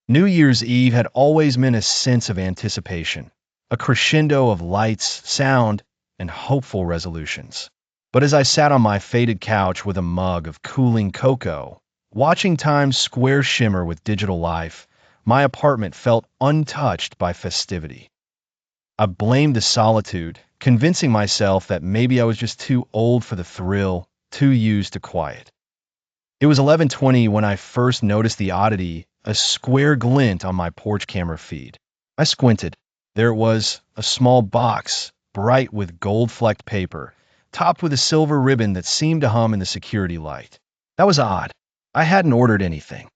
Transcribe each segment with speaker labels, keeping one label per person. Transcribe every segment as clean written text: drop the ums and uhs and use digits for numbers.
Speaker 1: New Year's Eve had always meant a sense of anticipation, a crescendo of lights, sound, and hopeful resolutions. But as I sat on my faded couch with a mug of cooling cocoa, watching Times Square shimmer with digital life, my apartment felt untouched by festivity. I blamed the solitude, convincing myself that maybe I was just too old for the thrill, too used to quiet. It was 11:20 when I first noticed the oddity, a square glint on my porch camera feed. I squinted. There it was, a small box, bright with gold-flecked paper, topped with a silver ribbon that seemed to hum in the security light. That was odd. I hadn't ordered anything.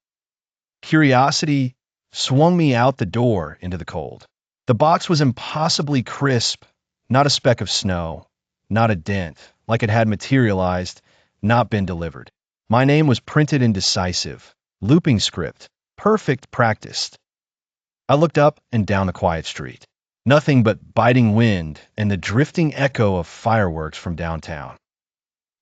Speaker 1: Curiosity swung me out the door into the cold. The box was impossibly crisp, not a speck of snow, not a dent, like it had materialized, not been delivered. My name was printed in decisive, looping script, perfect practiced. I looked up and down the quiet street. Nothing but biting wind and the drifting echo of fireworks from downtown.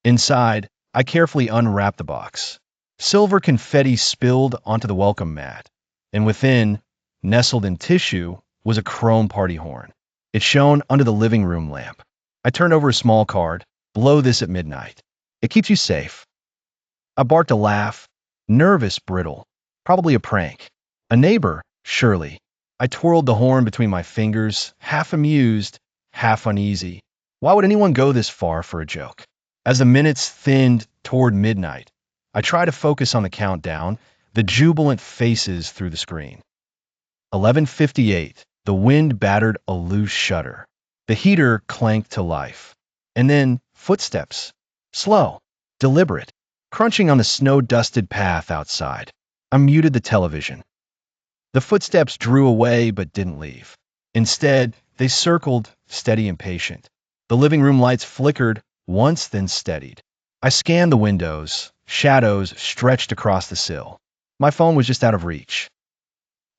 Speaker 1: Inside, I carefully unwrapped the box. Silver confetti spilled onto the welcome mat, and within, nestled in tissue, was a chrome party horn. It shone under the living room lamp. I turned over a small card. Blow this at midnight. It keeps you safe. I barked a laugh, nervous, brittle. Probably a prank. A neighbor, surely. I twirled the horn between my fingers, half amused, half uneasy. Why would anyone go this far for a joke? As the minutes thinned toward midnight, I tried to focus on the countdown, the jubilant faces through the screen. 11:58. The wind battered a loose shutter. The heater clanked to life. And then footsteps. Slow, deliberate, crunching on the snow-dusted path outside. I muted the television. The footsteps drew away but didn't leave. Instead, they circled, steady and patient. The living room lights flickered, once then steadied. I scanned the windows. Shadows stretched across the sill. My phone was just out of reach.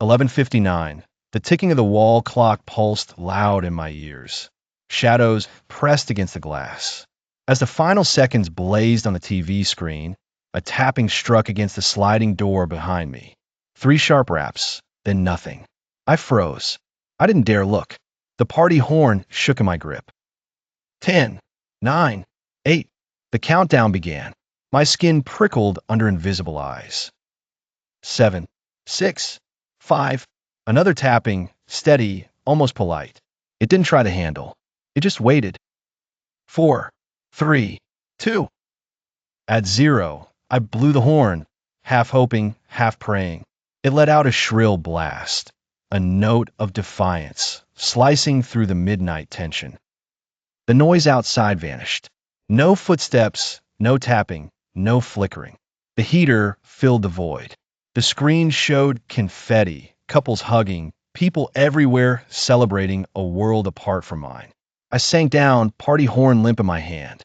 Speaker 1: 11:59. The ticking of the wall clock pulsed loud in my ears. Shadows pressed against the glass. As the final seconds blazed on the TV screen, a tapping struck against the sliding door behind me. 3 sharp raps, then nothing. I froze. I didn't dare look. The party horn shook in my grip. 10, 9, 8. The countdown began. My skin prickled under invisible eyes. 7, 6, 5. Another tapping, steady, almost polite. It didn't try to handle. It just waited. 4, 3, 2. At 0, I blew the horn, half hoping, half praying. It let out a shrill blast, a note of defiance, slicing through the midnight tension. The noise outside vanished. No footsteps, no tapping, no flickering. The heater filled the void. The screen showed confetti, couples hugging, people everywhere celebrating a world apart from mine. I sank down, party horn limp in my hand.